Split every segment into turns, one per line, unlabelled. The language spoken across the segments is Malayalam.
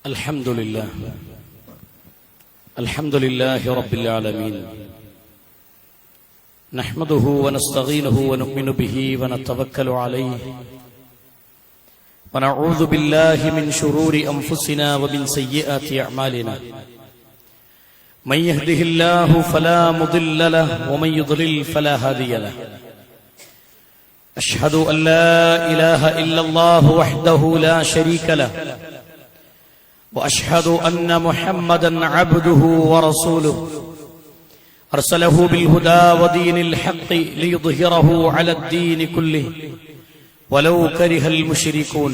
الحمد لله رب العالمين نحمده ونستعينه ونؤمن به ونتوكل عليه ونعوذ بالله من شرور أنفسنا ومن سيئات أعمالنا من يهده الله فلا مضل له ومن يضلل فلا هادي له أشهد أن لا إله إلا الله وحده لا شريك له وأشهد أن محمدا عبده ورسوله أرسله بالهدى ودين الحق ليظهره على الدين كله ولو كره المشركون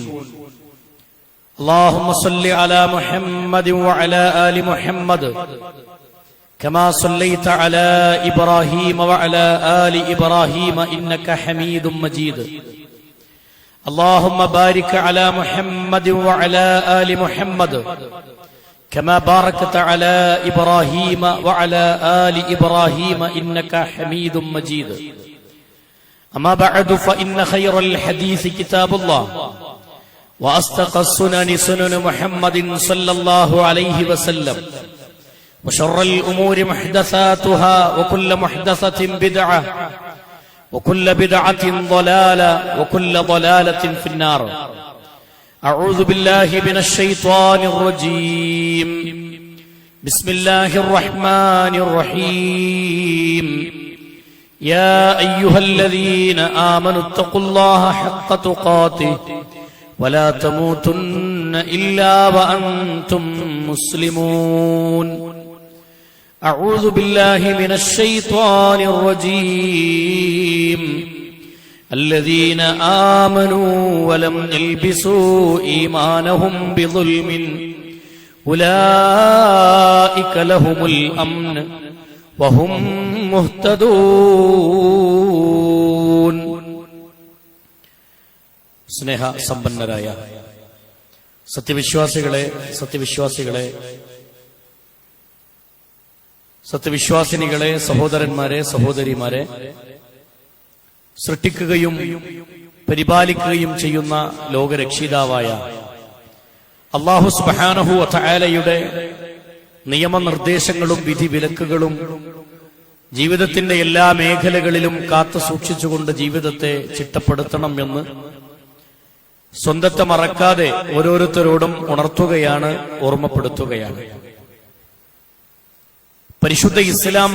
اللهم صل على محمد وعلى آل محمد كما صليت على إبراهيم وعلى آل إبراهيم إنك حميد مجيد اللهم بارك على محمد وعلى آل محمد كما باركت على إبراهيم وعلى آل إبراهيم إنك حميد مجيد أما بعد فإن خير الحديث كتاب الله وأصدق السنن سنن محمد صلى الله عليه وسلم وشر الأمور محدثاتها وكل محدثة بدعة وكل بدعة ضلالة وكل ضلالة في النار أعوذ بالله من الشيطان الرجيم بسم الله الرحمن الرحيم يا أيها الذين آمنوا اتقوا الله حق تقاته ولا تموتن إلا وأنتم مسلمون أعوذ بالله من الشيطان الرجيم الذين آمنوا ولم يلبسوا إيمانهم بظلم أولئك لهم الأمن وهم مهتدون സ്നേഹ സമ്പന്നരായ സത്യവിശ്വാസിനികളെ, സഹോദരന്മാരെ, സഹോദരിമാരെ, സൃഷ്ടിക്കുകയും പരിപാലിക്കുകയും ചെയ്യുന്ന ലോകരക്ഷിതാവായ അല്ലാഹു സുബ്ഹാനഹു വ തആലയുടെ നിയമനിർദ്ദേശങ്ങളും വിധിവിലക്കുകളും ജീവിതത്തിന്റെ എല്ലാ മേഖലകളിലും കാത്തു സൂക്ഷിച്ചുകൊണ്ട് ജീവിതത്തെ ചിട്ടപ്പെടുത്തണം എന്ന് സ്വന്തത്തെ മറക്കാതെ ഓരോരുത്തരോടും ഉണർത്തുകയാണ്, ഓർമ്മപ്പെടുത്തുകയാണ്. പരിശുദ്ധ ഇസ്ലാം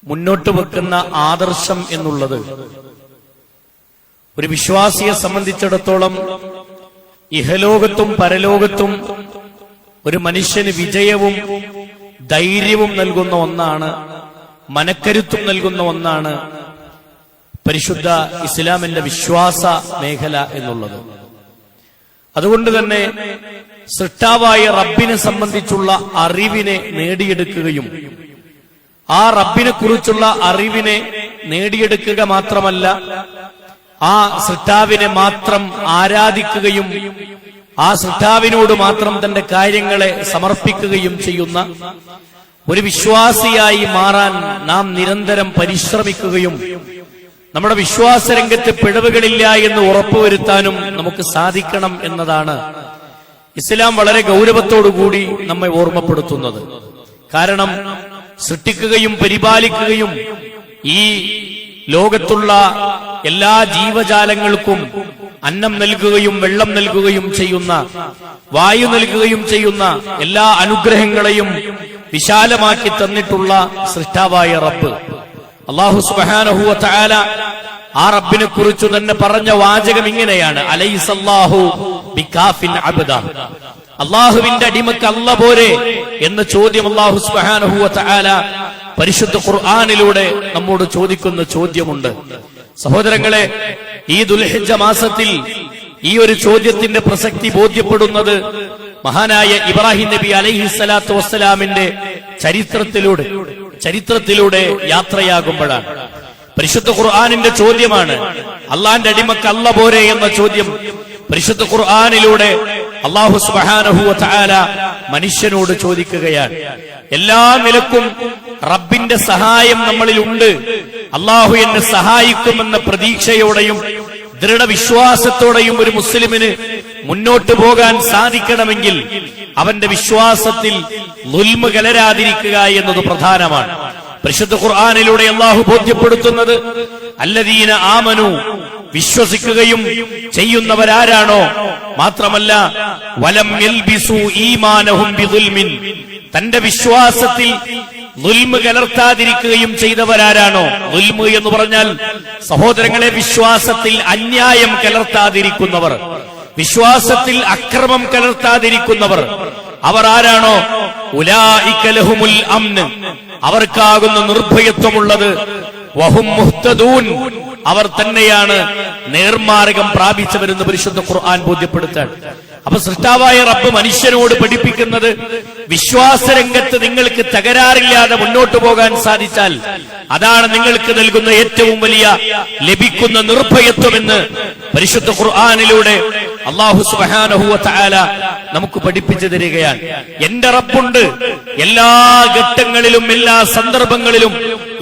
മുന്നോട്ട് വെക്കുന്ന ആദർശം എന്നുള്ളത് ഒരു വിശ്വാസിയെ സംബന്ധിച്ചിടത്തോളം ഇഹലോകത്തും പരലോകത്തും ഒരു മനുഷ്യന് വിജയവും ധൈര്യവും നൽകുന്ന ഒന്നാണ്, മനക്കരുത്തും നൽകുന്ന ഒന്നാണ് പരിശുദ്ധ ഇസ്ലാമിന്റെ വിശ്വാസ മേഖല എന്നുള്ളത്. അതുകൊണ്ട് തന്നെ സൃഷ്ടാവായ റബ്ബിനെ സംബന്ധിച്ചുള്ള അറിവിനെ നേടിയെടുക്കുകയും ആ റബ്ബിനെ കുറിച്ചുള്ള അറിവിനെ നേടിയെടുക്കുക മാത്രമല്ല, ആ സൃഷ്ടാവിനെ മാത്രം ആരാധിക്കുകയും ആ സൃഷ്ടാവിനോട് മാത്രം തന്റെ കാര്യങ്ങളെ സമർപ്പിക്കുകയും ചെയ്യുന്ന ഒരു വിശ്വാസിയായി മാറാൻ നാം നിരന്തരം പരിശ്രമിക്കുകയും നമ്മുടെ വിശ്വാസരംഗത്ത് പിഴവുകളില്ല എന്ന് ഉറപ്പുവരുത്താനും നമുക്ക് സാധിക്കണം എന്നതാണ് ഇസ്ലാം വളരെ ഗൗരവത്തോടുകൂടി നമ്മെ ഓർമ്മപ്പെടുത്തുന്നത്. കാരണം സൃഷ്ടിക്കുകയും പരിപാലിക്കുകയും ഈ ലോകത്തുള്ള എല്ലാ ജീവജാലങ്ങൾക്കും അന്നം നൽകുകയും വെള്ളം നൽകുകയും ചെയ്യുന്ന, വായു നൽകുകയും ചെയ്യുന്ന എല്ലാ അനുഗ്രഹങ്ങളെയും വിശാലമാക്കി തന്നിട്ടുള്ള സൃഷ്ടാവായ റബ്ബ് അല്ലാഹു സുബ്ഹാനഹു വ തആല ആ റബ്ബിനെ കുറിച്ച് തന്നെ പറഞ്ഞ വാചകം ഇങ്ങനെയാണ്: അലൈസല്ലാഹു ബികാഫിൻ അബ്ദ. അല്ലാഹുവിന്റെ അടിമക്ക് അല്ലാഹ് പോരെ എന്ന ചോദ്യം അല്ലാഹു സുബ്ഹാനഹു വ തആല പരിശുദ്ധ ഖുർആനിലൂടെ നമ്മോട് ചോദിക്കുന്ന ചോദ്യമുണ്ട്. സഹോദരങ്ങളെ, ഈ ദുൽഹിജ്ജ മാസത്തിൽ ഈ ഒരു ചോദ്യത്തിന്റെ പ്രസക്തി ബോധ്യപ്പെടുന്നത് മഹാനായ ഇബ്രാഹിം നബി അലൈഹിസ്സലാത്തു വസ്സലാമിന്റെ ചരിത്രത്തിലൂടെ യാത്രയാകുമ്പോഴാണ്. പരിശുദ്ധ ഖുർആനിന്റെ ചോദ്യമാണ്, അള്ളാന്റെ അടിമക്ക് അല്ലാഹ് പോരെ എന്ന ചോദ്യം പരിശുദ്ധ ഖുർആനിലൂടെ അല്ലാഹു സുബ്ഹാനഹു വ തആല മനുഷ്യനോട് ചോദിക്കുകയാണ്. എല്ലാ നിലക്കും റബ്ബിന്റെ സഹായം നമ്മളിൽ ഉണ്ട്, അല്ലാഹു എന്നെ സഹായിക്കുമെന്ന പ്രതീക്ഷയോടെയും ദൃഢവിശ്വാസത്തോടെയും ഒരു മുസ്ലിമിന് മുന്നോട്ട് പോകാൻ സാധിക്കണമെങ്കിൽ അവന്റെ വിശ്വാസത്തിൽ ദുൽമ കലരാതിരിക്കുക എന്നത് പ്രധാനമാണ്. പരിശുദ്ധ ഖുർആനിലൂടെ അല്ലാഹു ബോധ്യപ്പെടുത്തുന്നത് അല്ലദീന ആമനു, വിശ്വസിക്കുകയും ചെയ്യുന്നവരാരാണോ, മാത്രമല്ല വലം യൽബിസു ഈമാനഹും ബിദുൽമിൻ, തന്റെ വിശ്വാസത്തിൽ ദുൽമ കലർത്താതിരിക്കുകയും ചെയ്തവരാരാണോ. ദുൽമ എന്ന് പറഞ്ഞാൽ സഹോദരങ്ങളെ, വിശ്വാസത്തിൽ അന്യായം കലർത്താതിരിക്കുന്നവർ, വിശ്വാസത്തിൽ അക്രമം കലർത്താതിരിക്കുന്നവർ, അവർ ആരാണോ ഉലൈക ലഹുമുൽ അംൻ, അവർക്കാകുന്ന നിർഭയത്വമുള്ളത്, വഹും മുഹ്തദൂൻ, അവർ തന്നെയാണ് നേർമാർഗം പ്രാപിച്ചവരെന്ന് പരിശുദ്ധ ഖുർആൻ ബോധ്യപ്പെടുത്താൻ. അപ്പൊ സൃഷ്ടാവായ റബ്ബ് മനുഷ്യനോട് പഠിപ്പിക്കുന്നത്, വിശ്വാസരംഗത്ത് നിങ്ങൾക്ക് തകരാറില്ലാതെ മുന്നോട്ട് പോകാൻ സാധിച്ചാൽ അതാണ് നിങ്ങൾക്ക് നൽകുന്ന ഏറ്റവും വലിയ ലഭിക്കുന്ന നിർഭയത്വമെന്ന് പരിശുദ്ധ ഖുർആനിലൂടെ അല്ലാഹു സുബ്ഹാനഹു വ തആല നമുക്ക് പഠിപ്പിച്ചു തരികയാണ്. എന്റെ റബ്ബുണ്ട്, എല്ലാ ഘട്ടങ്ങളിലും എല്ലാ സന്ദർഭങ്ങളിലും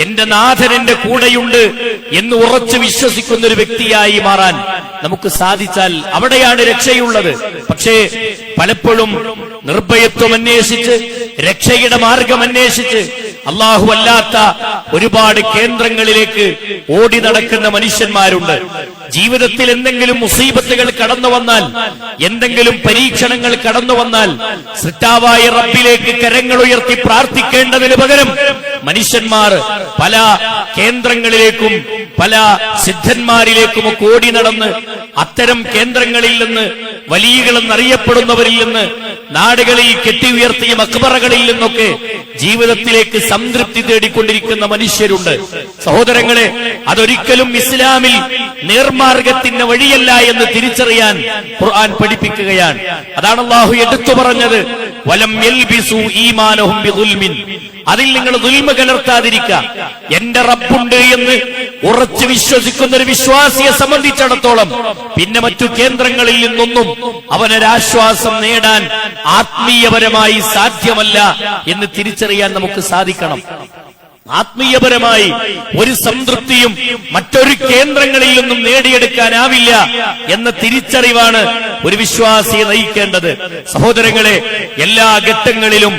എന്റെ നാഥൻ എന്റെ കൂടെയുണ്ട് എന്ന് ഉറച്ചു വിശ്വസിക്കുന്ന ഒരു വ്യക്തിയായി മാറാൻ നമുക്ക് സാധിച്ചാൽ അവിടെയാണ് രക്ഷയുള്ളത്. പക്ഷേ പലപ്പോഴും നിർഭയത്വം അന്വേഷിച്ച്, രക്ഷയുടെ മാർഗം അന്വേഷിച്ച് അല്ലാഹു അല്ലാത്ത ഒരുപാട് കേന്ദ്രങ്ങളിലേക്ക് ഓടി നടക്കുന്ന മനുഷ്യന്മാരുണ്ട്. ജീവിതത്തിൽ എന്തെങ്കിലും മുസീബത്തുകൾ കടന്നു വന്നാൽ, എന്തെങ്കിലും പരീക്ഷണങ്ങൾ കടന്നു വന്നാൽ സൃഷ്ടാവായ റബ്ബിലേക്ക് കരങ്ങൾ ഉയർത്തി പ്രാർത്ഥിക്കേണ്ടതിന് പകരം മനുഷ്യന്മാർ പല കേന്ദ്രങ്ങളിലേക്കും പല സിദ്ധന്മാരിലേക്കുമൊക്കെ ഓടി നടന്ന് അത്തരം കേന്ദ്രങ്ങളിൽ നിന്ന്, വലിയകളെന്നറിയപ്പെടുന്നവരിൽ നിന്ന്, നാടുകളിൽ കെട്ടി ഉയർത്തിയ മക്ബറകളിൽ നിന്നൊക്കെ ജീവിതത്തിലേക്ക് സംതൃപ്തി തേടിക്കൊണ്ടിരിക്കുന്ന മനുഷ്യരുണ്ട്. സഹോദരങ്ങളെ, അതൊരിക്കലും ഇസ്ലാമിൽ നേർമാർഗത്തിന്റെ വഴിയല്ല എന്ന് തിരിച്ചറിയാൻ ഖുർആൻ പഠിപ്പിക്കുകയാണ്. അതാണ് അല്ലാഹു എടുത്തു പറഞ്ഞത്, വലം യൽബിസു ഈമാനഹും ബിദുൽമിൻ, അതിൽ നിങ്ങൾ ദുൽമ കലർത്താതിരിക്കുക. എന്റെ റബ്ബുണ്ട് എന്ന് ഉറച്ചു വിശ്വസിക്കുന്ന ഒരു വിശ്വാസിയെ സംബന്ധിച്ചിടത്തോളം പിന്നെ മറ്റു കേന്ദ്രങ്ങളിൽ നിന്നൊന്നും അവനൊരാശ്വാസം നേടാൻ ആത്മീയപരമായി സാധ്യമല്ല എന്ന് തിരിച്ചറിയാൻ നമുക്ക് സാധിക്കണം. ആത്മീയപരമായി ഒരു സംതൃപ്തിയും മറ്റൊരു കേന്ദ്രങ്ങളിൽ നിന്നും നേടിയെടുക്കാനാവില്ല എന്ന തിരിച്ചറിവാണ് ഒരു വിശ്വാസിയെ നയിക്കേണ്ടത്. സഹോദരങ്ങളെ, എല്ലാ ഘട്ടങ്ങളിലും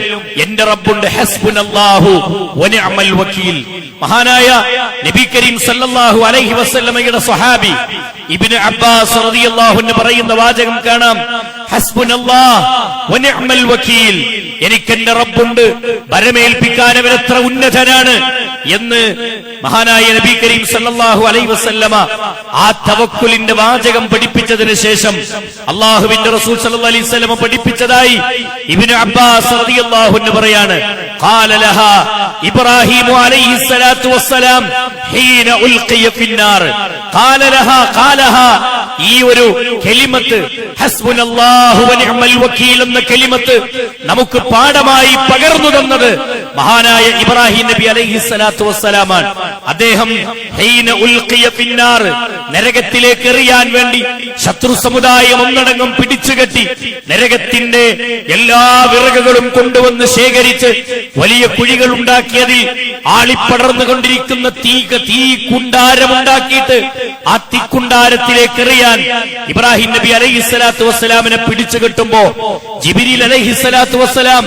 എന്റെ റബ്ബുണ്ട്, ഹസ്ബുനല്ലാഹു വനിഅമൽ വക്കീൽ. മഹാനായ നബി കരീം സല്ലല്ലാഹു അലൈഹി വസല്ലമയുടെ സ്വഹാബി ഇബ്നു അബ്ബാസ് റളിയല്ലാഹു അൻഹു പറയുന്ന വാചകം കാണാം, ഹസ്ബുനല്ലാഹു വനിഅമൽ വക്കീൽ, എനിക്കെന്റെ റബ്ബുണ്ട്, ഭരമേൽപ്പിക്കാൻ അവൻ എത്ര ഉന്നതനാണ് എന്ന് മഹാനായ നബി കരീം സല്ലല്ലാഹു അലൈഹി വസല്ലമ ആ തവക്കുലിന്റെ വാചകം പഠിപ്പിച്ചതിന് ശേഷം അല്ലാഹുവിന്റെ റസൂൽ സല്ലല്ലാഹു അലൈഹി വസല്ലമ പഠിപ്പിച്ചതായി ഇബ്നു അബ്ബാസ് റളിയല്ലാഹു അൻഹു പറയാണ്, ഖാല ലഹാ ഇബ്രാഹീം അലൈഹിസ്സലാത്തു വസ്സലാം ഹീന ഉൽഖിയ ഫിന്നാർ, ഖാല ലഹാ, ഈ ഒരു കലിമത്ത് ഹസ്ബുനല്ലാഹു വനിഅമൽ വക്കീൽ എന്ന കലിമത്ത് നമുക്ക് പാഠമായി പകർന്നു തന്നത് മഹാനായ ഇബ്രാഹിം നബി അലൈഹിസ്സലാത്തു വസ്സലാമാണ്. അദ്ദേഹം ഹീന ഉൽഖിയ ഫിന്നാർ, നരകത്തിലേക്ക് എറിയാൻ വേണ്ടി ശത്രു സമുദായം ഒന്നടങ്കം പിടിച്ചുകെട്ടി നരകത്തിന്റെ എല്ലാ വിറകുകളും കൊണ്ടുവന്ന് ശേഖരിച്ച് വലിയ കുഴികൾ ഉണ്ടാക്കിയതിൽ ആളിപ്പടർന്നുകൊണ്ടിരിക്കുന്ന തീ കുണ്ടാരമുണ്ടാക്കിയിട്ട് ആ തീക്കുണ്ടാരത്തിലേക്ക് എറിയാൻ ഇബ്രാഹിം നബി അലൈഹിസ്സലാത്തു വസ്സലാമിനെ പിടിച്ചു കെട്ടുമ്പോ ജിബ്രീൽ അലൈഹിസ്സലാത്തു വസ്സലാം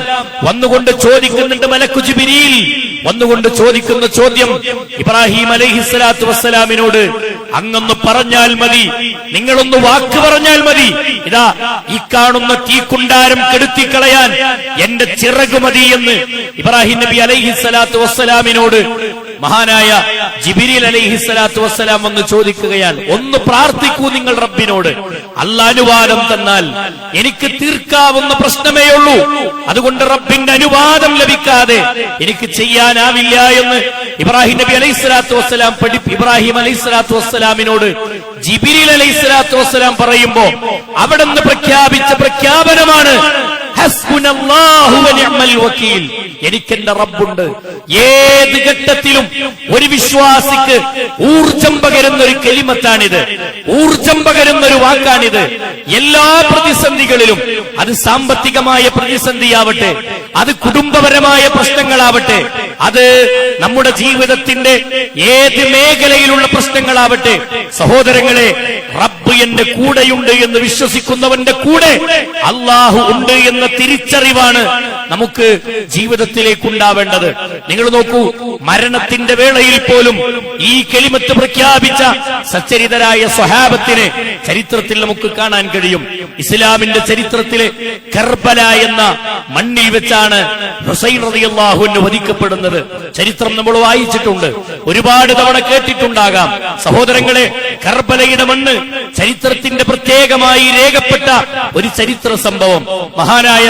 വന്നുകൊണ്ട് ചോദിക്കുന്നുണ്ട്, മലക്കു ജിബ്രീൽ വന്നുകൊണ്ട് ചോദിക്കുന്ന ചോദ്യം ഇബ്രാഹിം അലൈഹിസ്സലാത്തു വസ്സലാമിനോട്, അങ്ങൊന്ന് പറഞ്ഞാൽ മതി, നിങ്ങളൊന്ന് വാക്ക് പറഞ്ഞാൽ മതി, ഇതാ ഈ കാണുന്ന തീക്കുണ്ടാരം കെടുത്തിക്കളയാൻ എന്റെ ചിറക് മതി എന്ന് ഇബ്രാഹിം നബി അലൈഹിസ്സലാത്തു വസ്സലാമിനോട് മഹാനായ ജിബ്രീൽ അലൈഹിസ്സലാത്തു വസ്സലാം വന്ന് ചോദിക്കുകയാണ്, ഒന്ന് പ്രാർത്ഥിക്കൂ നിങ്ങൾ റബ്ബിനോട്, അല്ലാഹ് അനുവാദം തന്നാൽ എനിക്ക് തീർക്കാവുന്ന പ്രശ്നമേ ഉള്ളൂ, അതുകൊണ്ട് റബ്ബിന്റെ അനുവാദം ലഭിക്കാതെ എനിക്ക് ചെയ്യാനാവില്ല എന്ന് ഇബ്രാഹിം നബി അലൈഹിസ്സലാത്തു വസ്സലാം ഇബ്രാഹിം അലൈഹിസ്സലാത്തു വസ്സലാമിനോട് ജിബ്രീൽ അലൈഹിസ്സലാത്തു വസ്സലാം പറയുമ്പോ അവിടുന്ന് പ്രഖ്യാപിച്ച പ്രഖ്യാപനമാണ് ഹസ്ബുനല്ലാഹു വനിഅമൽ വക്കീൽ, എനിക്കെന്റെ റബ്ബുണ്ട്. ഏത് ഘട്ടത്തിലും ഒരു വിശ്വാസിക്ക് ഊർജം പകരുന്ന ഒരു കലിമത്താണിത്, ഊർജം പകരുന്ന ഒരു വാക്കാണിത്. എല്ലാ പ്രതിസന്ധികളിലും, അത് സാമ്പത്തികമായ പ്രതിസന്ധിയാവട്ടെ, അത് കുടുംബപരമായ പ്രശ്നങ്ങളാവട്ടെ, അത് നമ്മുടെ ജീവിതത്തിന്റെ ഏത് മേഖലയിലുള്ള പ്രശ്നങ്ങളാവട്ടെ, സഹോദരങ്ങളെ, റബ്ബ് എന്റെ കൂടെയുണ്ട് എന്ന് വിശ്വസിക്കുന്നവന്റെ കൂടെ അള്ളാഹു ഉണ്ട് എന്ന തിരിച്ചറിവാണ് നമുക്ക് ജീവിതത്തിലേക്ക് ഉണ്ടാവേണ്ടത്. നിങ്ങൾ നോക്കൂ, മരണത്തിന്റെ വേളയിൽ പോലും ഈ കലിമത്ത് പ്രഖ്യാപിച്ച സച്ചരിതരായ സ്വഹാബത്തിനെ ചരിത്രത്തിൽ നമുക്ക് കാണാൻ കഴിയും. ഇസ്ലാമിന്റെ ചരിത്രത്തിലെ കർബല എന്ന മണ്ണിൽ വെച്ചാണ് ഹുസൈൻ റളിയല്ലാഹു അൻഹു വധിക്കപ്പെടുന്നത്. ചരിത്രം നമ്മൾ വായിച്ചിട്ടുണ്ട്, ഒരുപാട് തവണ കേട്ടിട്ടുണ്ടാകാം. സഹോദരങ്ങളെ, കർബലയുടെ മണ്ണ് ചരിത്രത്തിന്റെ പ്രത്യേകമായി രേഖപ്പെട്ട ഒരു ചരിത്ര സംഭവം. മഹാനായ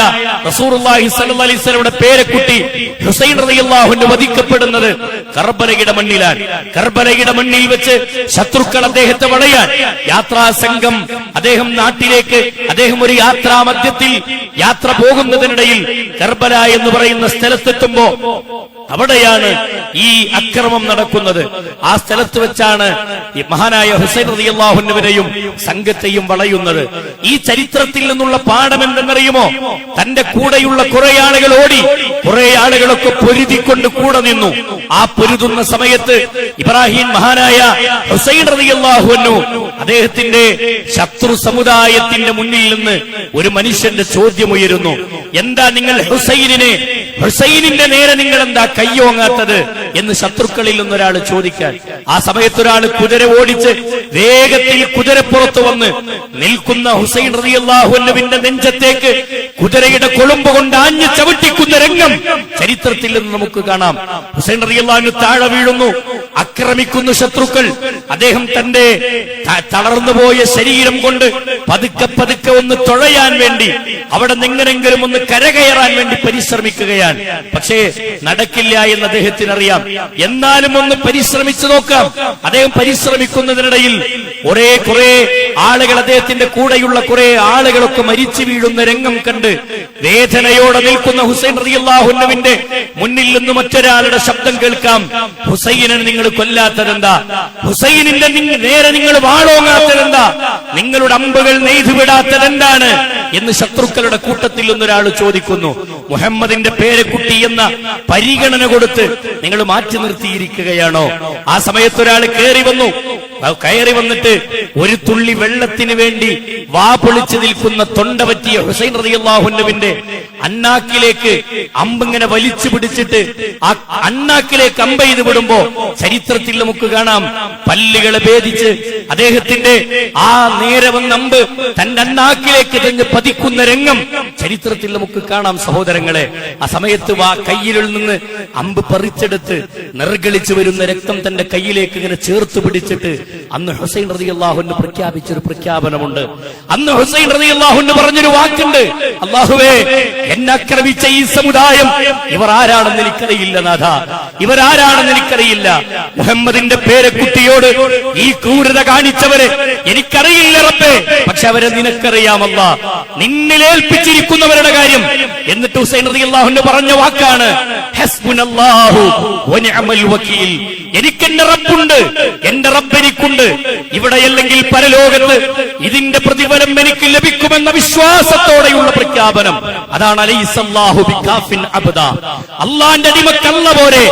റസൂലുള്ളാഹി സ്വല്ലല്ലാഹു അലൈഹി വസല്ലമയുടെ പേരക്കുട്ടി ഹുസൈൻ റളിയല്ലാഹു അൻഹു വധിക്കപ്പെടുന്നത് കർബലയുടെ മണ്ണിലാണ്. കർബലയുടെ മണ്ണിൽ വെച്ച് ശത്രുക്കൾ അദ്ദേഹത്തെ വളയാൻ യാത്രാ സംഘം അദ്ദേഹം നാട്ടിലേക്ക് ഒരു യാത്രാ മധ്യത്തിൽ യാത്ര പോകുന്നതിനിടയിൽ കർബല എന്ന് പറയുന്ന സ്ഥലത്തെത്തുമ്പോ അവിടെയാണ് ഈ അക്രമം നടക്കുന്നത്. ആ സ്ഥലത്ത് വെച്ചാണ് ഈ മഹാനായ ഹുസൈൻ റളിയല്ലാഹു അൻഹുവിനെയും സംഘത്തെയും വളയുന്നത്. ഈ ചരിത്രത്തിൽ നിന്നുള്ള പാഠം എന്തെന്നറിയുമോ? തന്റെ കൂടെയുള്ള കുറെ ആളുകൾ ഓടി, കുറെ ആളുകളൊക്കെ പൊരുതിക്കൊണ്ട് കൂടെ നിന്നു. ആ പൊരുതുന്ന സമയത്ത് ഇബ്രാഹിം മഹാനായ ഹുസൈൻ റളിയല്ലാഹു അൻഹു അദ്ദേഹത്തിന്റെ ശത്രു സമുദായത്തിന്റെ മുന്നിൽ നിന്ന് ഒരു മനുഷ്യന്റെ ചോദ്യമുയരുന്നു. എന്താ നിങ്ങൾ ഹുസൈനിന്റെ നേരെ നിങ്ങൾ എന്താ കയ്യോങ്ങാത്തത് എന്ന് ശത്രുക്കളിൽ നിന്നൊരാൾ ചോദിക്കാൻ. ആ സമയത്തൊരാൾ കുതിര ഓടിച്ച് വേഗത്തിൽ കുതിരപ്പുറത്ത് വന്ന് നിൽക്കുന്ന ഹുസൈൻ റളിയല്ലാഹു അൻഹുവിന്റെ നെഞ്ചത്തേക്ക് കുതിരയുടെ കൊളുമ്പ് കൊണ്ട് ആഞ്ഞു ചവിട്ടിക്കുന്ന രംഗം ചരിത്രത്തിൽ നിന്ന് നമുക്ക് കാണാം. ഹുസൈൻ റളിയല്ലാഹു അൻഹു താഴെ വീഴുന്നു. ആക്രമിക്കുന്ന ശത്രുക്കൾ അദ്ദേഹം തന്റെ തളർന്നുപോയ ശരീരം കൊണ്ട് പതുക്കെ പതുക്കെ ഒന്ന് തുഴയാൻ വേണ്ടി, അവിടെ നിന്നെങ്കിലും ഒന്ന് കരകയറാൻ വേണ്ടി പരിശ്രമിക്കുകയാണ്. പക്ഷേ നടക്കില്ല എന്ന് അദ്ദേഹത്തിന് അറിയാം. എന്നാലും ഒന്ന് പരിശ്രമിച്ചു നോക്കാം. അദ്ദേഹം പരിശ്രമിക്കുന്നതിനിടയിൽ കുറെ ആളുകൾ, അദ്ദേഹത്തിന്റെ കൂടെയുള്ള കുറെ ആളുകളൊക്കെ മരിച്ചു വീഴുന്ന രംഗം കണ്ട് വേദനയോടെ നിൽക്കുന്ന ഹുസൈൻ റളിയല്ലാഹു അൻഹുവിന്റെ മുന്നിൽ നിന്ന് മറ്റൊരാളുടെ ശബ്ദം കേൾക്കാം. ഹുസൈനെ നിങ്ങൾ കൊല്ലാത്തതെന്താ? ഹുസൈനിന്റെ നേരെ നിങ്ങൾ വാളോങ്ങാത്തതെന്താ? നിങ്ങളുടെ അമ്പുകൾ നെയ്തുവിടാത്തതെന്താണ് എന്ന് ശത്രുക്കളുടെ കൂട്ടത്തിൽ നിന്നൊരാൾ ചോദിക്കുന്നു. മുഹമ്മദിന്റെ പേരക്കുട്ടി എന്ന പരിഗണന കൊടുത്ത് നിങ്ങൾ മാറ്റി നിർത്തിയിരിക്കുകയാണോ? ആ സമയത്തൊരാൾ കയറി വന്നിട്ട് ഒരു തുള്ളി വെള്ളത്തിന് വേണ്ടി വാ പൊളിച്ചു നിൽക്കുന്ന തൊണ്ട പറ്റിയ ഹുസൈൻ റളിയല്ലാഹു അൻഹുവിന്റെ അണ്ണാക്കിലേക്ക് അമ്പിങ്ങനെ വലിച്ചു പിടിച്ചിട്ട് ആ അണ്ണാക്കിലേക്ക് അമ്പ ചെയ്ത് വിടുമ്പോ ചരിത്രത്തിൽ നമുക്ക് കാണാം, പല്ലുകളെ ഭേദിച്ച് അദ്ദേഹത്തിന്റെ ആ നേരെ വന്ന അമ്പ് തന്റെ അണ്ണാക്കിലേക്ക് തന്നെ പതിക്കുന്ന രംഗം ചരിത്രത്തിൽ നമുക്ക് കാണാം. സഹോദരങ്ങളെ, ആ സമയത്ത് കയ്യിൽ നിന്ന് അമ്പ് പറിച്ചെടുത്ത് നിർഗളിച്ചു വരുന്ന രക്തം തന്റെ കയ്യിലേക്ക് ഇങ്ങനെ ചേർത്ത് പിടിച്ചിട്ട് അന്ന് ഹുസൈൻ റളിയല്ലാഹു അൻഹു പ്രഖ്യാപിച്ചൊരു പ്രഖ്യാപനമുണ്ട്. അന്ന് ഹുസൈൻ റളിയല്ലാഹു അൻഹു പറഞ്ഞൊരു വാക്കുണ്ട്, അല്ലാഹുവേ, എന്നെ ആക്രമിച്ച ഈ സമുദായം ഇവർ ആരാണെന്ന് എനിക്കറിയില്ല നാഥ, ഇവരാരാണെന്ന് എനിക്കറിയില്ല. മുഹമ്മദിന്റെ പേരക്കുട്ടിയോട് ഈ ക്രൂരത കാണിച്ചവരെ എനിക്കറിയില്ല റബ്ബേ, പക്ഷെ അവരെ നിനക്കറിയാമല്ല, നിന്നിലേൽപ്പിച്ചിരിക്കുന്നവരുടെ കാര്യം. എന്നിട്ട് ഹുസൈൻ റളിയല്ലാഹു അൻഹു പറഞ്ഞ വാക്കാണ് ഹസ്ബുനല്ലാഹു വനിഅമൽ വകീൽ. എനിക്കെന്റെ റബ്ബുണ്ട്, എന്റെ റബ്ബ് എനിക്കുണ്ട്. ഇവിടെയല്ലെങ്കിൽ പരലോകത്ത് ഇതിന്റെ പ്രതിഫലം എനിക്ക് ലഭിക്കുമെന്ന വിശ്വാസത്തോടെയുള്ള പ്രഖ്യാപനം. അതാണ് അലൈസല്ലാഹു ബികാഫിൻ അബ്ദ, അല്ലാഹുവിന്റെ അടിമക്കല്ല പോരെ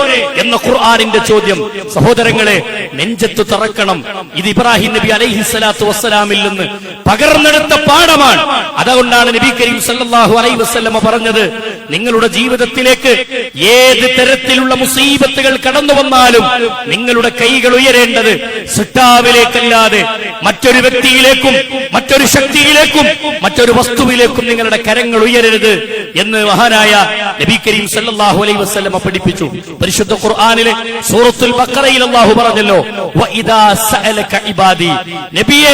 എന്ന ഖുർആനിന്റെ ചോദ്യം. സഹോദരങ്ങളെ, നെഞ്ചത്ത് തറക്കണം. ഇത് ഇബ്രാഹിം നബി അലൈഹിസ്സലാത്തു വസ്സലാമിൽ നിന്ന് പകർന്നെടുത്ത പാഠമാണ്. അതുകൊണ്ടാണ് നബി കരീം സല്ലല്ലാഹു അലൈഹി വസല്ലമ പറഞ്ഞത്, നിങ്ങളുടെ ജീവിതത്തിലേക്ക് ഏത് തരത്തിലുള്ള മുസീബത്തുകൾ കടന്നു വന്നാലും നിങ്ങളുടെ കൈകൾ ഉയരേണ്ടത് സൃഷ്ടാവിലേക്കല്ലാതെ മറ്റൊരു വ്യക്തിയിലേക്കും മറ്റൊരു ശക്തിയിലേക്കും മറ്റൊരു വസ്തുവിലേക്കും നിങ്ങളുടെ കരങ്ങൾ ഉയരരുത് എന്ന് മഹാനായ നബി കരീം സല്ലല്ലാഹു അലൈഹി വസല്ലമ പഠിപ്പിച്ചു. പരിശുദ്ധ ഖുർആനിലെ സൂറത്തുൽ ബഖറയിൽ അല്ലാഹു പറഞ്ഞല്ലോ, വഇദാ സഅലക ഇബാദി, നബിയേ,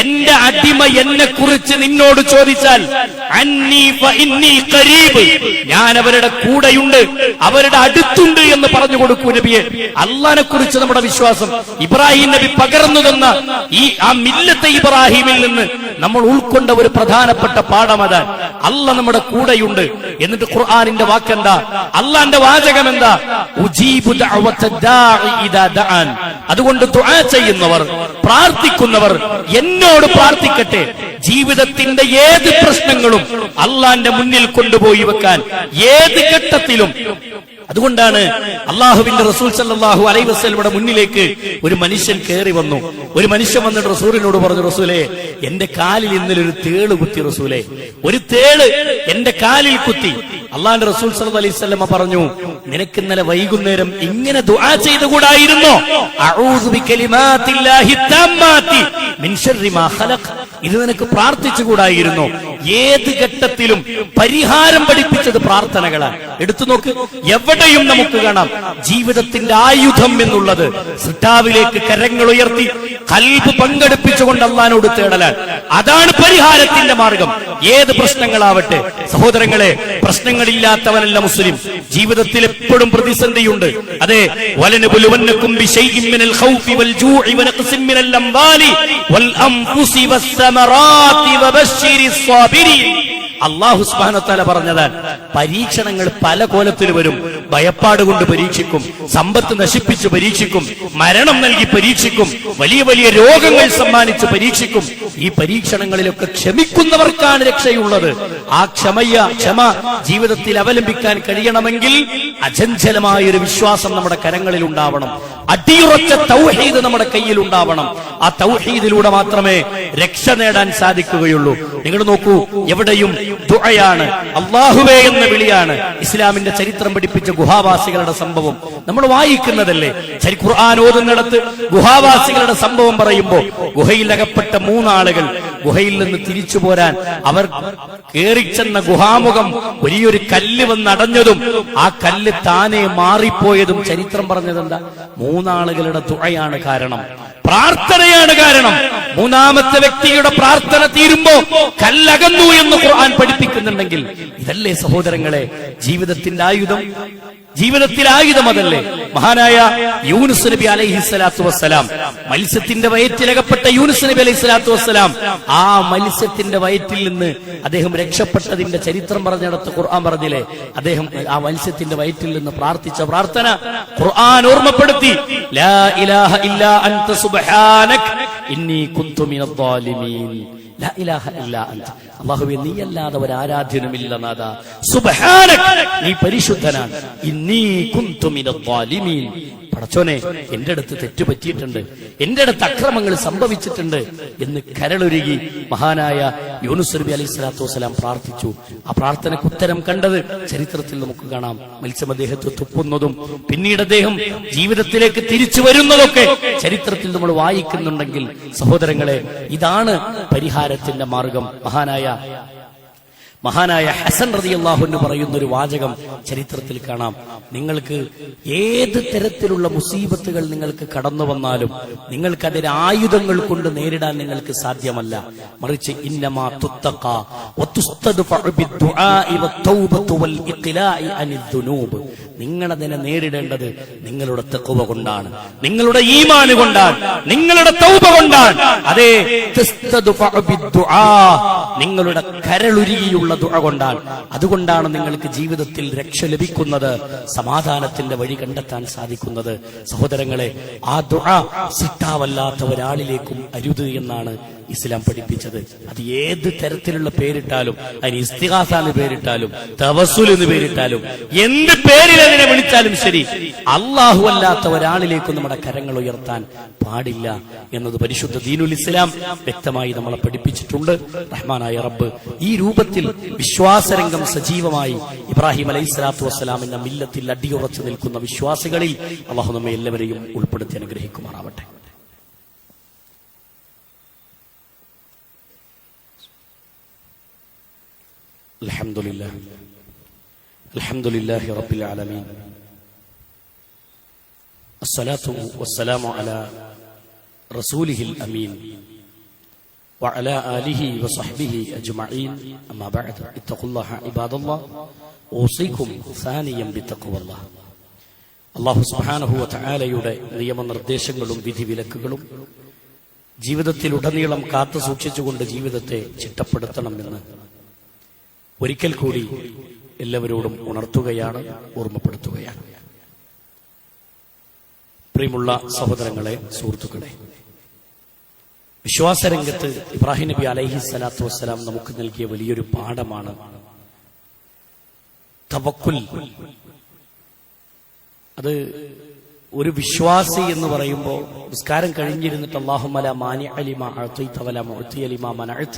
എന്റെ അടിമ എന്നെ കുറിച്ച് നിന്നോട് ചോദിച്ചാൽ അന്നി ഫഇന്നി ഖരീബ്, ഞാൻ അവരുടെ കൂടെയുണ്ട്, അവരുടെ അടുത്തുണ്ട് എന്ന് പറഞ്ഞു കൊടുക്കൂ നബിയെ. അല്ലാഹുവിനെ കുറിച്ച് നമ്മുടെ വിശ്വാസം, ഇബ്രാഹിം നബി പകർന്നു തന്ന ആ മില്ലത്തെ ഇബ്രാഹിമിൽ നിന്ന് നമ്മൾ ഉൾക്കൊണ്ട ഒരു പ്രധാനപ്പെട്ട പാഠം അതാണ്. അല്ലാഹ് നമ്മുടെ കൂടെയുണ്ട്. എന്നിട്ട് ഖുർആനിന്റെ വാക്കെന്താ? അല്ലാഹുവിന്റെ വാചകം എന്താ? ഉജീബു ദഅവത ദാഇ ഇദാ ദഅൻ. അതുകൊണ്ട് ദുആ ചെയ്യുന്നവർ, പ്രാർത്ഥിക്കുന്നവർ എന്നോട് പ്രാർത്ഥിക്കട്ടെ. ജീവിതത്തിന്റെ ഏത് പ്രശ്നങ്ങളും അല്ലാഹുവിന്റെ മുന്നിൽ കൊണ്ടുപോയി വെക്കാൻ ഏത് ഘട്ടത്തിലും അതുകൊണ്ടാണ് അള്ളാഹുവിന്റെ റസൂൽ സല്ലല്ലാഹു അലൈഹി വസല്ലമയുടെ മുന്നിലേക്ക് ഒരു മനുഷ്യൻ കയറി വന്നു. ഒരു മനുഷ്യൻ വന്നിട്ട് റസൂലിനോട് പറഞ്ഞു, റസൂലേ, എന്റെ കാലിൽ ഇന്നലെ ഒരു തേള് കുത്തി. റസൂലേ, ഒരു തേള് എന്റെ കാലിൽ കുത്തി. അള്ളാഹുവിന്റെ റസൂൽ സല്ലല്ലാഹു അലൈഹി വസല്ലമ പറഞ്ഞു, നിനക്ക് ഇന്നലെ വൈകുന്നേരം ഇങ്ങനെ ദുആ ചെയ്തുകൂടായിരുന്നോ? അഊദു ബികലിമാത്തില്ലാഹി തമ്മാത്തി മിൻ ശർരി മാ ഖലഖ്. ഇത് നിനക്ക് പ്രാർത്ഥിച്ചുകൂടായിരുന്നോ? ഏത് ഘട്ടത്തിലും പരിഹാരം പഠിപ്പിച്ചത് പ്രാർത്ഥനകളാണ്. എടുത്തു നോക്ക്, എവിടെയും നമുക്ക് കാണാം ജീവിതത്തിന്റെ ആയുധം എന്നുള്ളത് സൃഷ്ടാവിലേക്ക് കരങ്ങൾ ഉയർത്തി ഖൽബ് പങ്കെടുപ്പിച്ചുകൊണ്ട് അല്ലാഹുവോട് തേടലാണ്. അതാണ് പരിഹാരത്തിന്റെ മാർഗം. ഏത് പ്രശ്നങ്ങളാവട്ടെ സഹോദരങ്ങളെ, പ്രശ്നങ്ങളില്ലാത്തവനല്ല മുസ്ലിം. ജീവിതത്തിൽ എപ്പോഴും പ്രതിസന്ധിയുണ്ട്. അതെ, വലനബുലുവന്നകും ബിശൈഇൻ മിനൽ ഖൗഫി വൽ ജൂഇ വനഖ്സിൻ മിനൽ അംവാലി വൽ അൻഫുസി വസ്സമറാത്തി വബശ്ശിരിസ് സ്വാബിരീൻ. അല്ലാഹു സുബ്ഹാനഹു വ തആല പറഞ്ഞതാണ്, പരീക്ഷണങ്ങൾ പല കോലത്തിൽ വരും. ഭയപ്പാട് കൊണ്ട് പരീക്ഷിക്കും, സമ്പത്ത് നശിപ്പിച്ച് പരീക്ഷിക്കും, മരണം നൽകി പരീക്ഷിക്കും, വലിയ വലിയ രോഗങ്ങൾ സമ്മാനിച്ച് പരീക്ഷിക്കും. ഈ പരീക്ഷണങ്ങളിലൊക്കെ ക്ഷമിക്കുന്നവർക്കാണ് രക്ഷയുള്ളത്. ആ ക്ഷമ ജീവിതത്തിൽ അവലംബിക്കാൻ കഴിയണമെങ്കിൽ അചഞ്ചലമായ ഒരു വിശ്വാസം നമ്മുടെ കരങ്ങളിൽ ഉണ്ടാവണം. അടിയുറച്ച തൗഹീദ് നമ്മുടെ കയ്യിൽ ഉണ്ടാവണം. ആ തൗഹീദിലൂടെ മാത്രമേ രക്ഷ നേടാൻ സാധിക്കുകയുള്ളൂ. നിങ്ങൾ നോക്കൂ, എവിടെയും ദുആയാണ്, അല്ലാഹുവേ എന്ന വിളിയാണ്. ഇസ്ലാമിന്റെ ചരിത്രം പഠിപ്പിച്ച ഗുഹാവാസികളുടെ സംഭവം നമ്മൾ വായിക്കുന്നതല്ലേ. ഖുർആൻ ഓതുന്നിടത്ത് ഗുഹാവാസികളുടെ സംഭവം പറയുമ്പോൾ ഗുഹയിൽ അകപ്പെട്ട 3 ആളുകൾ ഗുഹയിൽ നിന്ന് തിരിച്ചു പോരാൻ അവർ കേറിച്ചെന്ന ഗുഹാമുഖം വലിയൊരു കല്ല് വന്നടഞ്ഞതും ആ കല്ല് താനെ മാറിപ്പോയതും ചരിത്രം പറഞ്ഞതെന്താ? 3 ആളുകളുടെ ദുആയാണ് കാരണം, പ്രാർത്ഥനയാണ് കാരണം. 3ാമത്തെ വ്യക്തിയുടെ പ്രാർത്ഥന തീരുമ്പോ കല്ലകന്നു എന്ന് ഖുർആൻ പഠിപ്പിക്കുന്നുണ്ടെങ്കിൽ ഇതല്ലേ സഹോദരങ്ങളെ ജീവിതത്തിന്റെ ആയുധം? ജീവിതത്തിലെ ആയുധം അതല്ലേ? മഹാനായ യൂനുസ് നബി അലൈഹിസ്സലാത്തു വസ്സലാം, മത്സ്യത്തിന്റെ വയറ്റിലകപ്പെട്ട യൂനുസ് നബി അലൈഹിസ്സലാത്തു വസ്സലാം, ആ മത്സ്യത്തിന്റെ വയറ്റിൽ നിന്ന് അദ്ദേഹം രക്ഷപ്പെട്ടതിന്റെ ചരിത്രം പറഞ്ഞിടത്ത് ഖുർആൻ പറഞ്ഞില്ലേ, അദ്ദേഹം ആ മത്സ്യത്തിന്റെ വയറ്റിൽ നിന്ന് പ്രാർത്ഥിച്ച പ്രാർത്ഥന ഖുർആൻ ഓർമ്മപ്പെടുത്തി. ലാ ഇലാഹ ഇല്ലാ അൻത സുബ്ഹാനക ഇന്നി കുന്തു മിനൽ ളാലിമീൻ. ലാ ഇലാഹ ഇല്ലാ അൻത, അല്ലാഹുവേ നീയല്ലാതെ ഒരു ആരാധ്യനുമില്ല നാഥാ. സുബ്ഹാനക, നീ പരിശുദ്ധനാണ്. ഇന്നി കുന്തു മിനൽ ളാലിമീൻ, പടച്ചോനെ എന്റെ അടുത്ത് തെറ്റുപറ്റിയിട്ടുണ്ട്, എന്റെ അടുത്ത് അക്രമങ്ങൾ സംഭവിച്ചിട്ടുണ്ട് എന്ന് കരളൊരുകി മഹാനായ യൂനുസ് നബി അലൈഹിസ്സലാത്തു വസ്സലാം പ്രാർത്ഥിച്ചു. ആ പ്രാർത്ഥനയ്ക്ക് ഉത്തരം കണ്ടത് ചരിത്രത്തിൽ നമുക്ക് കാണാം. മത്സ്യം അദ്ദേഹത്തെ തുപ്പുന്നതും പിന്നീട് അദ്ദേഹം ജീവിതത്തിലേക്ക് തിരിച്ചു വരുന്നതൊക്കെ ചരിത്രത്തിൽ നമ്മൾ വായിക്കുന്നുണ്ടെങ്കിൽ സഹോദരങ്ങളെ, ഇതാണ് പരിഹാരത്തിന്റെ മാർഗം. മഹാനായ ഹസൻ റളിയല്ലാഹു അൻഹു പറയുന്ന ഒരു വാചകം ചരിത്രത്തിൽ കാണാം. നിങ്ങൾക്ക് ഏത് തരത്തിലുള്ള മുസീബത്തുകൾ നിങ്ങൾക്ക് കടന്നു വന്നാലും നിങ്ങൾക്ക് അതിനെ ആയുധങ്ങൾ കൊണ്ട് നേരിടാൻ നിങ്ങൾക്ക് സാധ്യമല്ല. മറിച്ച് ഇന്നമാ തുത്തഖ വതുസ്തദ്ഫഉ ബിദ്ദുആഇ വത്തൗബതു വൽ ഇഖ്ലാഇ അനിദ് ദുനൂബ്. നിങ്ങളതിനെ നേരിടേണ്ടത് നിങ്ങളുടെ തഖ്വ കൊണ്ടാണ്, നിങ്ങളുടെ ഈമാൻ കൊണ്ടാണ്, നിങ്ങളുടെ തൗബ കൊണ്ടാണ്. അതേ, തസ്തദ്ഫഉ ബിദ്ദുആ, നിങ്ങളുടെ കരളുരുകിയുള്ള ദുആ കൊണ്ടാണ്. അതുകൊണ്ടാണ് നിങ്ങൾക്ക് ജീവിതത്തിൽ രക്ഷ ലഭിക്കുന്നത്, സമാധാനത്തിന്റെ വഴി കണ്ടെത്താൻ സാധിക്കുന്നത്. സഹോദരങ്ങളെ, ആ ദുആ സിട്ടാവല്ലാത്ത ഒരാളിലേക്കും അരുത് എന്നാണ് ഇസ്ലാം പഠിപ്പിച്ചത്. അത് ഏത് തരത്തിലുള്ള പേരിട്ടാലും, അതിന് ഇസ്തിഗാസ എന്ന് പേരിട്ടാലും, തവസ്സുൽ എന്ന് പേരിട്ടാലും, എന്ത് പേരിൽ അതിനെ വിളിച്ചാലും ശരി, അല്ലാഹു അല്ലാത്ത ഒരാളിലേക്കും നമ്മുടെ കരങ്ങൾ ഉയർത്താൻ പാടില്ല എന്നത് പരിശുദ്ധ ദീനുൽ ഇസ്ലാം വ്യക്തമായി നമ്മളെ പഠിപ്പിച്ചിട്ടുണ്ട്. റഹ്മാനായ റബ്ബ് ഈ രൂപത്തിൽ വിശ്വാസരംഗം സജീവമായി ഇബ്രാഹിം അലൈഹിസ്സലാത്തു വസ്സലാമിന്റെ മില്ലത്തിൽ അടിയുറച്ചു നിൽക്കുന്ന വിശ്വാസികളിൽ അല്ലാഹു നമ്മെ എല്ലാവരെയും ഉൾപ്പെടുത്തി അനുഗ്രഹിക്കുമാറാവട്ടെ. അൽഹംദുലില്ലാഹി റബ്ബിൽ ആലമീൻ, അസ്സലാത്തു വസ്സലാമു അലാ റസൂലിഹിൽ അമീൻ വഅലാ ആലിഹി വസഹ്ബിഹി അജ്മഈൻ. അമ്മാ ബഅദ്, ഇത്തഖുല്ലാഹ ഇബാദല്ലാഹ്, ഊസികും സാനിയം ബിത്തഖ്വല്ലാഹ്. അല്ലാഹു സുബ്ഹാനഹു വ തആലയുടെ നിയമനിർദ്ദേശങ്ങളും വിധിവിലക്കുകളും ജീവിതത്തിലുടനീളം കാത്തു സൂക്ഷിച്ചുകൊണ്ട് ജീവിതത്തെ ചിട്ടപ്പെടുത്തണമെന്ന് ഒരിക്കൽ കൂടി എല്ലാവരോടും ഉണർത്തുകയാണ്, ഓർമ്മപ്പെടുത്തുകയാണ്. പ്രിയമുള്ള സഹോദരങ്ങളെ, സുഹൃത്തുക്കളെ, വിശ്വാസരംഗത്ത് ഇബ്രാഹിം നബി അലൈഹിസ്സലാത്തു വസ്സലാം നമുക്ക് നൽകിയ വലിയൊരു പാഠമാണ് തവക്കുൽ. അത് ഒരു വിശ്വാസി എന്ന് പറയുമ്പോൾ നിസ്കാരം കഴിഞ്ഞിരുന്നിട്ട് അല്ലാഹുമ്മ ലാ മാനിഅ ലിമാ അഅ്തൈത വലാ മുഅ്തിയ ലിമാ മനഅ്ത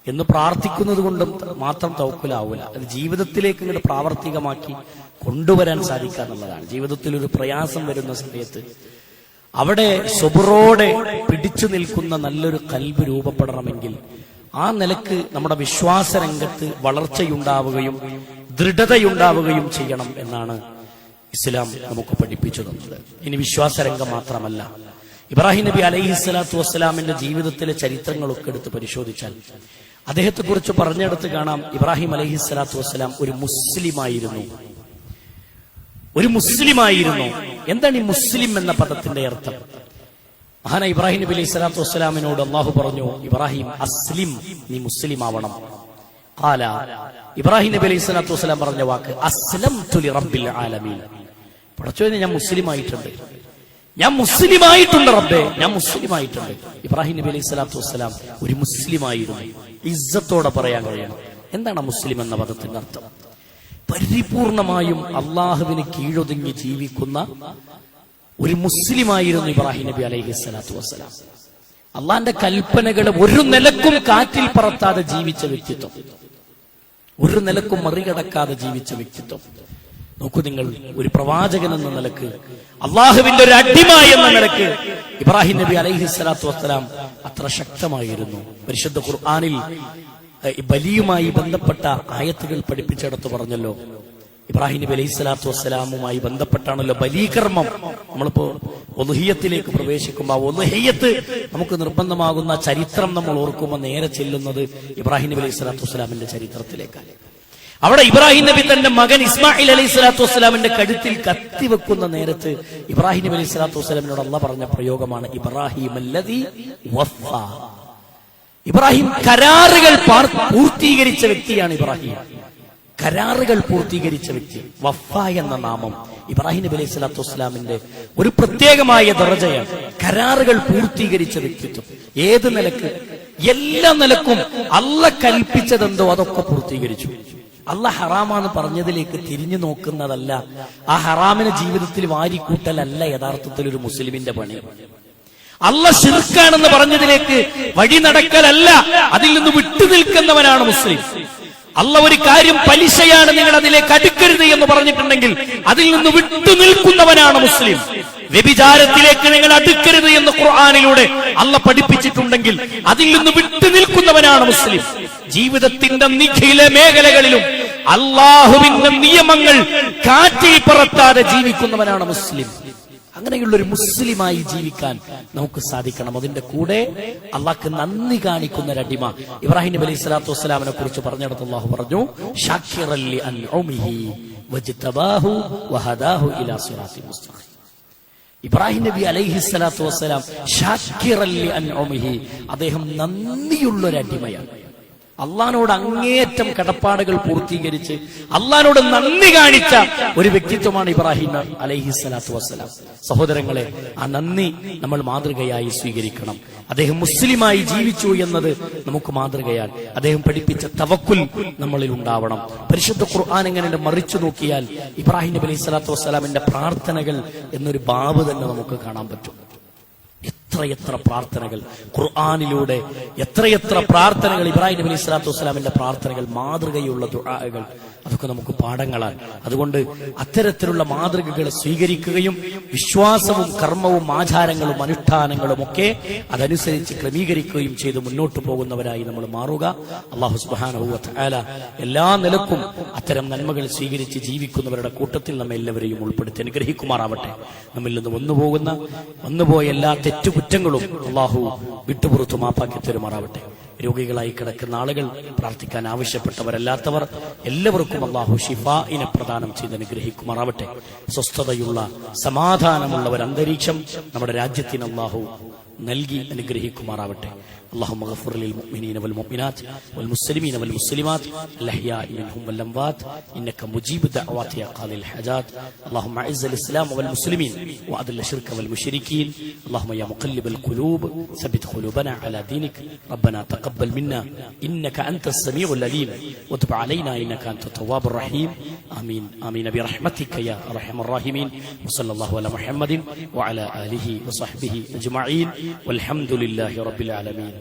എന്ന് പ്രാർത്ഥിക്കുന്നത് കൊണ്ടും മാത്രം തവക്കുലാവൂല. അത് ജീവിതത്തിലേക്ക് ഇങ്ങോട്ട് പ്രാവർത്തികമാക്കി കൊണ്ടുവരാൻ സാധിക്കുക എന്നുള്ളതാണ്. ജീവിതത്തിൽ ഒരു പ്രയാസം വരുന്ന സമയത്ത് അവിടെ സ്വബറോടെ പിടിച്ചു നിൽക്കുന്ന നല്ലൊരു കൽബ് രൂപപ്പെടണമെങ്കിൽ ആ നിലക്ക് നമ്മുടെ വിശ്വാസ രംഗത്ത് വളർച്ചയുണ്ടാവുകയും ദൃഢതയുണ്ടാവുകയും ചെയ്യണം എന്നാണ് ഇസ്ലാം നമുക്ക് പഠിപ്പിച്ചു തന്നത്. ഇനി വിശ്വാസരംഗം മാത്രമല്ല, ഇബ്രാഹിം നബി അലൈഹിസ്സലാത്തു വസ്സലാമിന്റെ ജീവിതത്തിലെ ചരിത്രങ്ങളൊക്കെ എടുത്ത് പരിശോധിച്ചാൽ അദ്ദേഹത്തെ കുറിച്ച് പറഞ്ഞെടുത്ത് കാണാം, ഇബ്രാഹിം അലൈഹിസ്സലാത്തു വസ്സലാം ഒരു മുസ്ലിമായിരുന്നു. എന്താണ് ഈ മുസ്ലിം എന്ന പദത്തിന്റെ അർത്ഥം? മഹാന ഇബ്രാഹിം നബി അലൈഹി സ്വലാത്തു വസ്സലാമിനോട് അള്ളാഹു പറഞ്ഞു, ഇബ്രാഹിം അസ്ലിം, നീ മുസ്ലിം ആവണം. ഖാല, ഇബ്രാഹിം നബി അലൈഹി സ്വലാത്തു വസ്സലാം പറഞ്ഞ വാക്ക് അസ്ലംതു ലിറബ്ബിൽ ആലമീൻ. പടച്ചോനെ, ഞാൻ മുസ്ലിമായിട്ടുണ്ട് റബ്ബേ, ഞാൻ മുസ്ലിമായിട്ടുണ്ട്. ഇബ്രാഹിം നബി അലൈഹി സ്വലാത്തു വസ്സലാം ഒരു മുസ്ലിമായിരുന്നു. ഇസ്സത്തോടെ പറയാൻ കഴിയണം. എന്താണ് മുസ്ലിം എന്ന പദത്തിന്റെ അർത്ഥം? പരിപൂർണമായും അള്ളാഹുവിന് കീഴൊതുങ്ങി ജീവിക്കുന്ന ഒരു മുസ്ലിമായിരുന്നു ഇബ്രാഹിം നബി അലൈഹി സ്വലാത്തു വസ്സലാം. അള്ളാന്റെ കൽപ്പനകളെ ഒരു നിലക്കും കാറ്റിൽ പറത്താതെ ജീവിച്ച വ്യക്തിത്വം, ഒരു നിലക്കും മറികടക്കാതെ ജീവിച്ച വ്യക്തിത്വം. നോക്കൂ നിങ്ങൾ, ഒരു പ്രവാചകൻ എന്ന നിലക്ക്, അള്ളാഹുവിന്റെ ഒരു അടിമ എന്ന നിലക്ക് ഇബ്രാഹിം നബി അലൈഹി സ്വലാത്തു വസ്സലാം അത്ര ശക്തമായിരുന്നു. പരിശുദ്ധ ഖുർആനിൽ ബലിയുമായി ബന്ധപ്പെട്ട ആയത്തുകൾ പഠിപ്പിച്ചെടുത്ത് പറഞ്ഞല്ലോ, ഇബ്രാഹിം നബി അലൈഹി സ്വലാത്തു വസ്സലാമുമായി ബന്ധപ്പെട്ടാണല്ലോ ബലീകർമ്മം. നമ്മളിപ്പോ ഉളുഹിയ്യത്തിലേക്ക് പ്രവേശിക്കുമ്പോൾ ഉളുഹിയ്യത്ത് നമുക്ക് നിർബന്ധമാകുന്ന ചരിത്രം നമ്മൾ ഓർക്കുമ്പോൾ നേരെ ചെല്ലുന്നത് ഇബ്രാഹിം നബി അലൈഹി സ്വലാത്തു വസ്സലാമിന്റെ ചരിത്രത്തിലേക്കാണ്. അവിടെ ഇബ്രാഹിം നബി തന്റെ മകൻ ഇസ്മായിൽ അലൈഹി സ്വലാത്തു വസ്സലാമിന്റെ കഴുത്തിൽ കത്തിവെക്കുന്ന നേരത്ത് ഇബ്രാഹിം നബി അലൈഹി സ്വലാത്തു വസ്സലാമിനോട് അള്ളാഹ് പറഞ്ഞ പ്രയോഗമാണ് ഇബ്രാഹിം അല്ലദീ വഫ. ഇബ്രാഹിം കരാറുകൾ പൂർത്തീകരിച്ച വ്യക്തിയാണ്. ഇബ്രാഹിം കരാറുകൾ പൂർത്തീകരിച്ച വ്യക്തി. വഫ എന്ന നാമം ഇബ്രാഹിം നബി അലൈഹി സ്വലാത്തു വസ്സലാമിന്റെ ഒരു പ്രത്യേകമായ ദറജയാണ്. കരാറുകൾ പൂർത്തീകരിച്ച വ്യക്തിത്വം. ഏത് നിലക്ക്? എല്ലാ നിലക്കും അള്ളാഹ് കൽപ്പിച്ചതെന്തോ അതൊക്കെ പൂർത്തീകരിച്ചു. അള്ളാഹ് ഹറാമാന്ന് പറഞ്ഞതിലേക്ക് തിരിഞ്ഞു നോക്കുന്നതല്ല, ആ ഹറാമിനെ ജീവിതത്തിൽ വാരിക്കൂട്ടലല്ല യഥാർത്ഥത്തിൽ ഒരു മുസ്ലിമിന്റെ പണി. അള്ളാഹ് ശിർക്കാണെന്ന് പറഞ്ഞതിലേക്ക് വഴി നടക്കലല്ല, അതിൽ നിന്ന് വിട്ടുനിൽക്കുന്നവനാണ് മുസ്ലിം. അള്ളാഹ് ഒരു കാര്യം പലിശയാണ്, നിങ്ങൾ അതിലേക്ക് അടുക്കരുത് എന്ന് പറഞ്ഞിട്ടുണ്ടെങ്കിൽ അതിൽ നിന്ന് വിട്ടുനിൽക്കുന്നവനാണ് മുസ്ലിം. വ്യഭിചാരത്തിലേക്ക് നിങ്ങൾ അടുക്കരുത് എന്ന് ഖുർആനിലൂടെ അള്ളാഹ് പഠിപ്പിച്ചിട്ടുണ്ടെങ്കിൽ അതിൽ നിന്ന് വിട്ടുനിൽക്കുന്നവനാണ് മുസ്ലിം. ജീവിതത്തിന്റെ നിഖില മേഖലകളിലും അള്ളാഹുവിന്റെ നിയമങ്ങൾ കാറ്റിൽ പറത്താതെ ജീവിക്കുന്നവനാണ് മുസ്ലിം. അങ്ങനെയുള്ള ഒരു മുസ്ലിമായി ജീവിക്കാൻ നമുക്ക് സാധിക്കണം. അതിന്റെ കൂടെ അള്ളാഹ്ക്ക് നന്ദി കാണിക്കുന്ന ഒരു അടിമ. ഇബ്രാഹിം നബി അലൈഹി സ്വലാത്തു വസ്സലാമിനെ കുറിച്ച് പറഞ്ഞിടത്ത് അള്ളാഹു പറഞ്ഞു, ശാക്കിറൻ ലിഅൻഉമിഹി വജ്തബാഹു വഹദാഹു ഇലാ സിറാത്തിൻ മുസ്തഖീം. ഇബ്രാഹിം നബി അലൈഹി സ്വലാത്തു വസ്സലാം ശാക്കിറൻ ലിഅൻഉമിഹി, അദ്ദേഹം നന്ദിയുള്ള ഒരു അടിമയാണ്. അള്ളാഹിനോട് അങ്ങേയറ്റം കടപ്പാടുകൾ പൂർത്തീകരിച്ച് അള്ളാഹിനോട് നന്ദി കാണിച്ച ഒരു വ്യക്തിത്വമാണ് ഇബ്രാഹിം അലൈഹി സ്വലാത്തു വസ്സലാം. സഹോദരങ്ങളെ, ആ നന്ദി നമ്മൾ മാതൃകയായി സ്വീകരിക്കണം. അദ്ദേഹം മുസ്ലിമായി ജീവിച്ചു എന്നത് നമുക്ക് മാതൃകയാണ്. അദ്ദേഹം പഠിപ്പിച്ച തവക്കുൽ നമ്മളിൽ ഉണ്ടാവണം. പരിശുദ്ധ ഖുർആൻ എങ്ങനെ മറിച്ചു നോക്കിയാൽ ഇബ്രാഹിം നബി അലൈഹി സ്വലാത്തു വസ്സലാമിന്റെ പ്രാർത്ഥനകൾ എന്നൊരു ബാബ് തന്നെ നമുക്ക് കാണാൻ പറ്റും. എത്രയെത്ര പ്രാർത്ഥനകൾ ഖുർആനിലൂടെ, എത്രയെത്ര പ്രാർത്ഥനകൾ ഇബ്രാഹിം നബി അലൈഹി സ്വലാത്തു വസ്സലാമിന്റെ പ്രാർത്ഥനകൾ, മാതൃകയുള്ള ദുആകൾ, അതൊക്കെ നമുക്ക് പാഠങ്ങളാണ്. അതുകൊണ്ട് അത്തരത്തിലുള്ള മാതൃകകൾ സ്വീകരിക്കുകയും വിശ്വാസവും കർമ്മവും ആചാരങ്ങളും അനുഷ്ഠാനങ്ങളും ഒക്കെ അതനുസരിച്ച് ക്രമീകരിക്കുകയും ചെയ്ത് മുന്നോട്ട് പോകുന്നവരായി നമ്മൾ മാറുക. അല്ലാഹു സുബ്ഹാനഹു വ തആല എല്ലാ നിലക്കും അത്തരം നന്മകൾ സ്വീകരിച്ച് ജീവിക്കുന്നവരുടെ കൂട്ടത്തിൽ നമ്മെ എല്ലാവരെയും ഉൾപ്പെടുത്തി അനുഗ്രഹിക്കുമാറാവട്ടെ. നമ്മിൽ നിന്ന് വന്നുപോയ എല്ലാ തെറ്റുകുറ്റങ്ങളും അല്ലാഹു വിട്ടുപുറത്തു മാപ്പാക്കി തരുമാറാവട്ടെ. രോഗികളായി കിടക്കുന്ന ആളുകൾ, പ്രാർത്ഥിക്കാൻ ആവശ്യപ്പെട്ടവരല്ലാത്തവർ എല്ലാവർക്കും അല്ലാഹു ശിഫാഇനെ പ്രദാനം ചെയ്ത് അനുഗ്രഹിക്കുമാറാവട്ടെ. സ്വസ്ഥതയുള്ള സമാധാനമുള്ള ഒരു അന്തരീക്ഷം നമ്മുടെ രാജ്യത്തിന് അല്ലാഹു നൽകി അനുഗ്രഹിക്കുമാറാവട്ടെ. اللهم اغفر للمؤمنين والمؤمنات والمسلمين والمسلمات الأحياء منهم والأموات إنك مجيب الدعوات يا قاضي الحاجات. اللهم أعز الإسلام والمسلمين وأذل الشرك والمشركين. اللهم يا مقلب القلوب ثبت قلوبنا على دينك. ربنا تقبل منا إنك أنت السميع العليم وتب علينا إنك أنت التواب الرحيم. آمين آمين برحمتك يا أرحم الراحمين. وصلى الله على محمد وعلى آله وصحبه أجمعين والحمد لله رب العالمين.